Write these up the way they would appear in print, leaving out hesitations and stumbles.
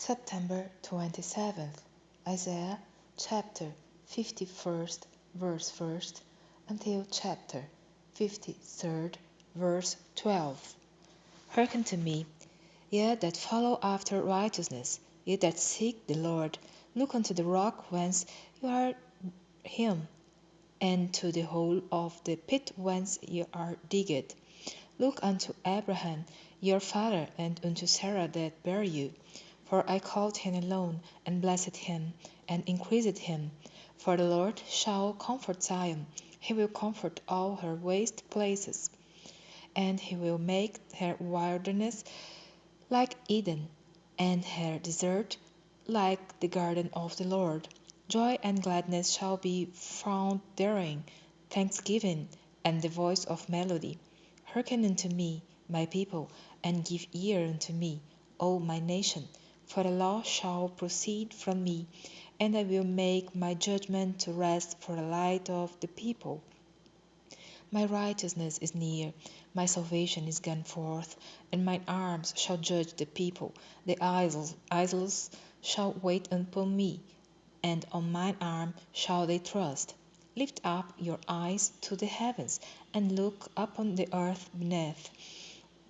September 27th, Isaiah chapter 51st, verse 1st, until chapter 53rd, verse 12. Hearken to me, ye that follow after righteousness, ye that seek the Lord, look unto the rock whence you are him, and to the hole of the pit whence ye are digged. Look unto Abraham your father, and unto Sarah that bare you. For I called him alone, and blessed him, and increased him. For the Lord shall comfort Zion, he will comfort all her waste places, and he will make her wilderness like Eden, and her desert like the garden of the Lord. Joy and gladness shall be found therein, thanksgiving, and the voice of melody. Hearken unto me, my people, and give ear unto me, O my nation, for the law shall proceed from me, and I will make my judgment to rest for the light of the people. My righteousness is near, my salvation is gone forth, and mine arms shall judge the people. The isles shall wait upon me, and on mine arm shall they trust. Lift up your eyes to the heavens, and look upon the earth beneath.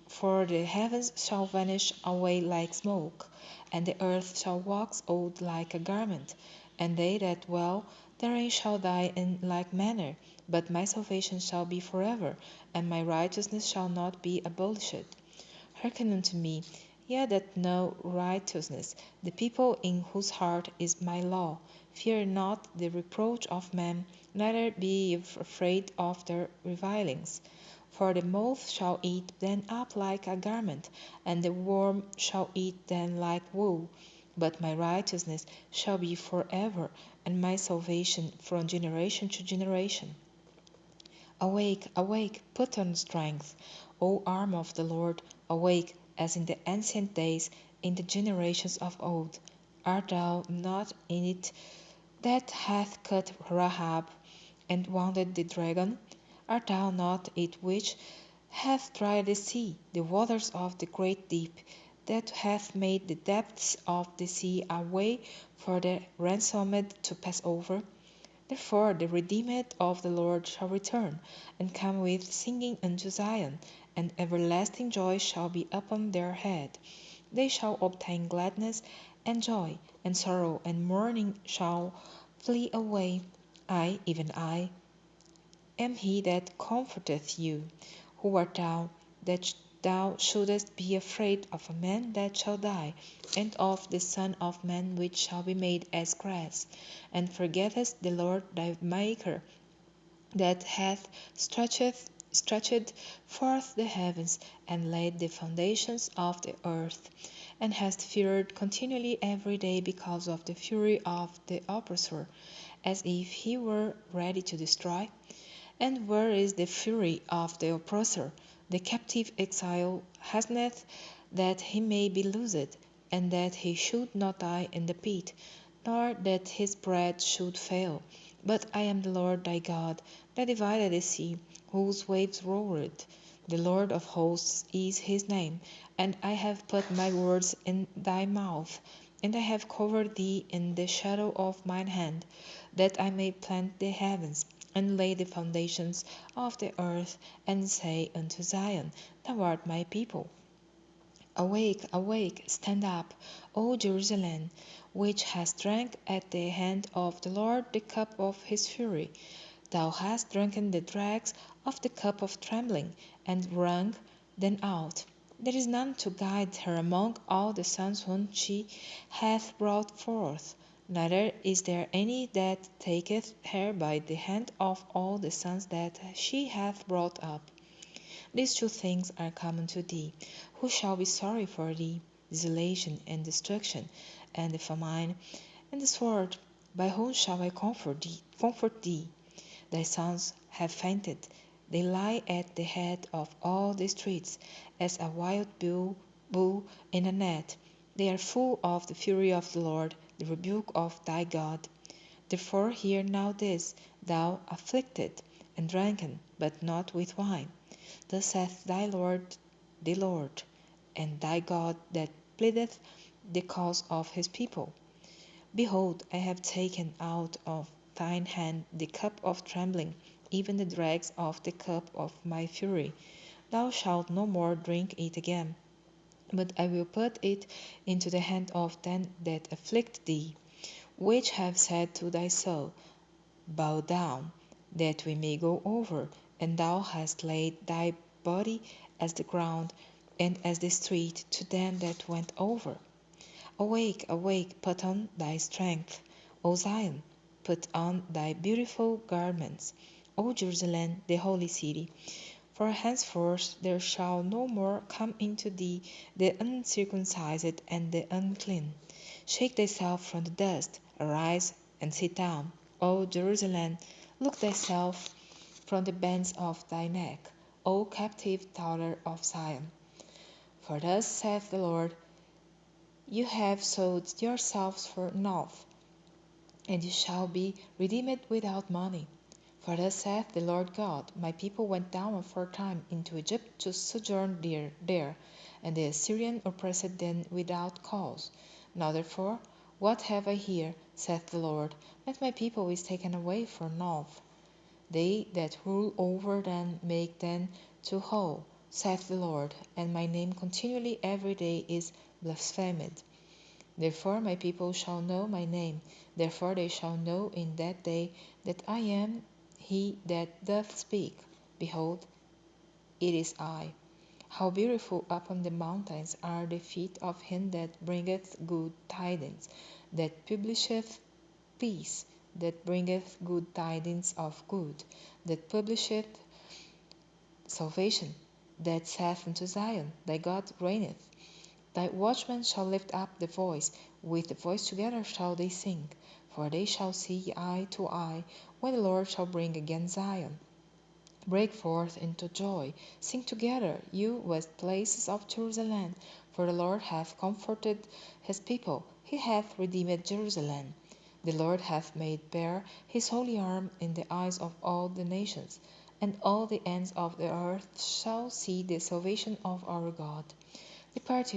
For the heavens shall vanish away like smoke, and the earth shall wax old like a garment, and they that dwell therein shall die in like manner. But my salvation shall be forever, and my righteousness shall not be abolished. Hearken unto me, ye that know righteousness, the people in whose heart is my law. Fear not the reproach of men, neither be ye afraid of their revilings. For the moth shall eat them up like a garment, and the worm shall eat them like wool. But my righteousness shall be forever, and my salvation from generation to generation. Awake, awake, put on strength, O arm of the Lord, awake, as in the ancient days, in the generations of old. Art thou not in it that hath cut Rahab, and wounded the dragon? Art thou not it which hath dried the sea, the waters of the great deep, that hath made the depths of the sea a way for the ransomed to pass over? Therefore the redeemed of the Lord shall return, and come with singing unto Zion, and everlasting joy shall be upon their head. They shall obtain gladness and joy, and sorrow and mourning shall flee away. I, even I, am he that comforteth you. Who art thou, that thou shouldest be afraid of a man that shall die, and of the Son of Man which shall be made as grass, and forgettest the Lord thy Maker, that hath stretched forth the heavens, and laid the foundations of the earth, and hast feared continually every day because of the fury of the oppressor, as if he were ready to destroy? And where is the fury of the oppressor? The captive exile hasteneth that he may be loosed, and that he should not die in the pit, nor that his bread should fail. But I am the Lord thy God, that divided the sea, whose waves roared. The Lord of hosts is his name, and I have put my words in thy mouth, and I have covered thee in the shadow of mine hand, that I may plant the heavens, and lay the foundations of the earth, and say unto Zion, Thou art my people. Awake, awake, stand up, O Jerusalem, which hast drank at the hand of the Lord the cup of his fury. Thou hast drunken the dregs of the cup of trembling, and wrung them out. There is none to guide her among all the sons whom she hath brought forth, neither is there any that taketh her by the hand of all the sons that she hath brought up. These two things are common to thee. Who shall be sorry for thee? Desolation and destruction, and the famine, and the sword. By whom shall I comfort thee? Thy sons have fainted. They lie at the head of all the streets, as a wild bull in a net. They are full of the fury of the Lord, the rebuke of thy God. Therefore hear now this, thou afflicted and drunken, but not with wine. Thus saith thy Lord, the Lord, and thy God that pleadeth the cause of his people. Behold, I have taken out of thine hand the cup of trembling, even the dregs of the cup of my fury. Thou shalt no more drink it again, but I will put it into the hand of them that afflict thee, which have said to thy soul, Bow down, that we may go over, and thou hast laid thy body as the ground, and as the street to them that went over. Awake, awake, put on thy strength, O Zion, put on thy beautiful garments, O Jerusalem, the holy city. For henceforth there shall no more come into thee the uncircumcised and the unclean. Shake thyself from the dust, arise and sit down, O Jerusalem, look thyself from the bands of thy neck, O captive daughter of Zion. For thus saith the Lord, you have sold yourselves for naught, and you shall be redeemed without money. For thus saith the Lord God, my people went down aforetime into Egypt to sojourn there, and the Assyrian oppressed them without cause. Now therefore, what have I here, saith the Lord, that my people is taken away for naught? They that rule over them make them to whole, saith the Lord, and my name continually every day is blasphemed. Therefore my people shall know my name, therefore they shall know in that day that I am he that doth speak. Behold, it is I. How beautiful upon the mountains are the feet of him that bringeth good tidings, that publisheth peace, that bringeth good tidings of good, that publisheth salvation, that saith unto Zion, Thy God reigneth. Thy watchmen shall lift up the voice, with the voice together shall they sing, for they shall see eye to eye, when the Lord shall bring again Zion. Break forth into joy, sing together, you west places of Jerusalem, for the Lord hath comforted his people, he hath redeemed Jerusalem. The Lord hath made bare his holy arm in the eyes of all the nations, and all the ends of the earth shall see the salvation of our God. Depart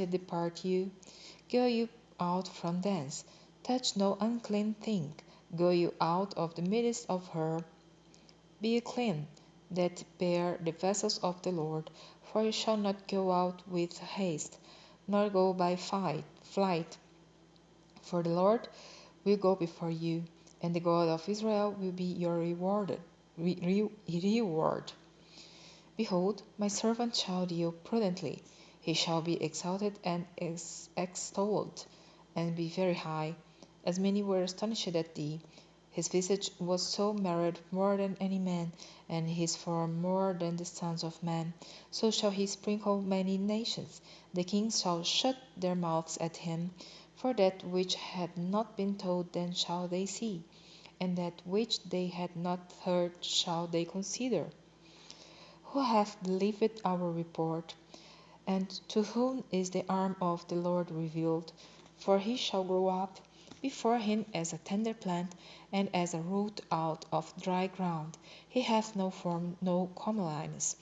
you, go you out from thence, touch no unclean thing, go you out of the midst of her, be ye clean, that bear the vessels of the Lord, for you shall not go out with haste, nor go by flight. For the Lord will go before you, and the God of Israel will be your reward. Behold, my servant shall deal prudently. He shall be exalted and extolled, and be very high, as many were astonished at thee. His visage was so marred more than any man, and his form more than the sons of men. So shall he sprinkle many nations. The kings shall shut their mouths at him, for that which had not been told them shall they see, and that which they had not heard shall they consider. Who hath believed our report? And to whom is the arm of the Lord revealed? For he shall grow up before him as a tender plant, and as a root out of dry ground. He hath no form, no comeliness.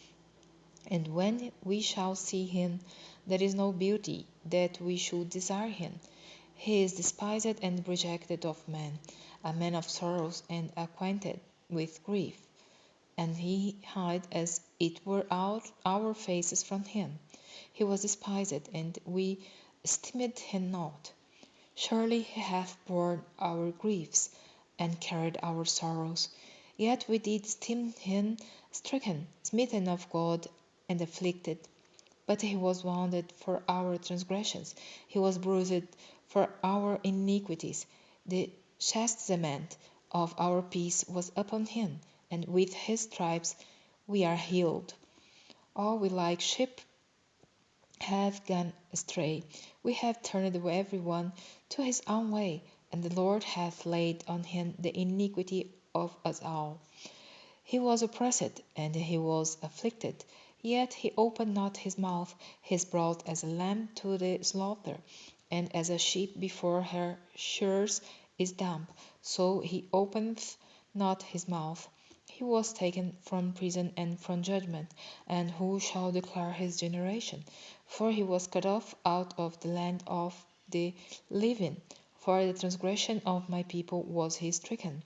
And when we shall see him, there is no beauty that we should desire him. He is despised and rejected of men, a man of sorrows and acquainted with grief, and he hid as it were out our faces from him. He was despised, and we esteemed him not. Surely he hath borne our griefs, and carried our sorrows. Yet we did esteem him stricken, smitten of God, and afflicted. But he was wounded for our transgressions, he was bruised for our iniquities. The chastisement of our peace was upon him, and with his stripes we are healed. All we like sheep have gone astray. We have turned every one to his own way, and the Lord hath laid on him the iniquity of us all. He was oppressed, and he was afflicted, yet he opened not his mouth. He is brought as a lamb to the slaughter, and as a sheep before her shearers is dumb, so he openeth not his mouth. He was taken from prison and from judgment, and who shall declare his generation? For he was cut off out of the land of the living. For the transgression of my people was he stricken.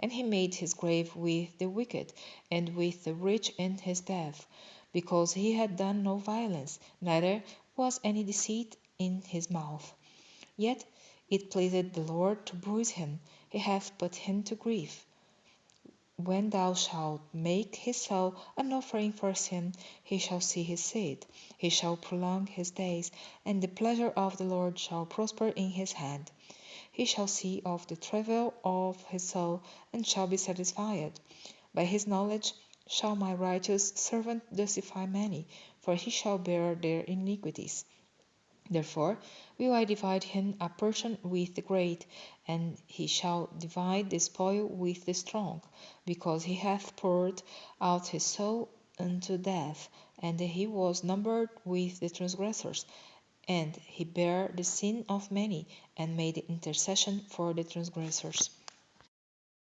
And he made his grave with the wicked, and with the rich in his death, because he had done no violence, neither was any deceit in his mouth. Yet it pleased the Lord to bruise him, he hath put him to grief. When thou shalt make his soul an offering for sin, he shall see his seed, he shall prolong his days, and the pleasure of the Lord shall prosper in his hand. He shall see of the travail of his soul, and shall be satisfied. By his knowledge shall my righteous servant justify many, for he shall bear their iniquities. Therefore will I divide him a portion with the great, and he shall divide the spoil with the strong, because he hath poured out his soul unto death, and he was numbered with the transgressors. And he bare the sin of many, and made intercession for the transgressors.